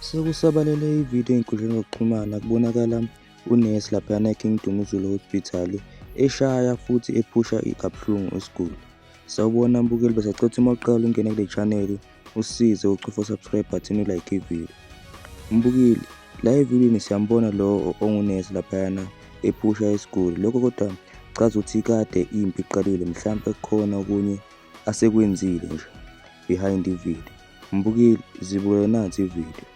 Sekusabalele ividiyo ey'nkundleni zokuxhumana kubonakala unesi laphayana eKing Dumezulu Hospital eshaya futhi ephusha kabuhlungu esiguli. Sawubona mbukeli, besacela uma uqala ungene kule channel usize ucofa subscribe button ulike ividiyo. Mbukeli, la evidiyweni siyambona lo ongunesi laphayana ephusha isiguli. Lokho kodwa chaza ukuthi kade impi iqalile, mhlawumbe kukhona okunye asekwenzile nje behind ividiyo. Mbukeli, zibuke nansi ividiyo.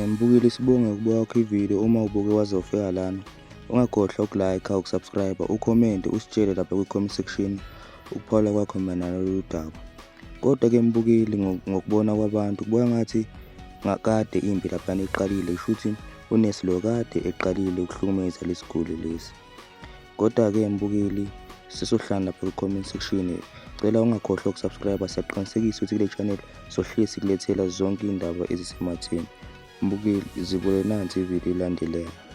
Mbukeli, sibonge ukubuka kwakho ividiyo. Uma ubuke waze ufika lana, ungakhohlwa ukulike, ukusubscribe, ucommente, usitshele lapha kwi-comment section ukuphawula kwakho mayelana nalolu daba. Kodwa-ke mbukeli, ngokubona kwabantu kubuka ngathi ngakade impi laphana iqalile, isho ukuthi unesi lo kade eqalile ukuhlukumeza lesiguli lesi. Kodwa-ke mbukeli, sesohlala lapha kwi-comment section, cela ungakhohlwa ukusubscribe. Siyaqinisekisa ukuthi kule channel sohlezi sikulethela zonke indaba ezisematheni. Mbukeli, zibuke nansi ividiyo elandelayo.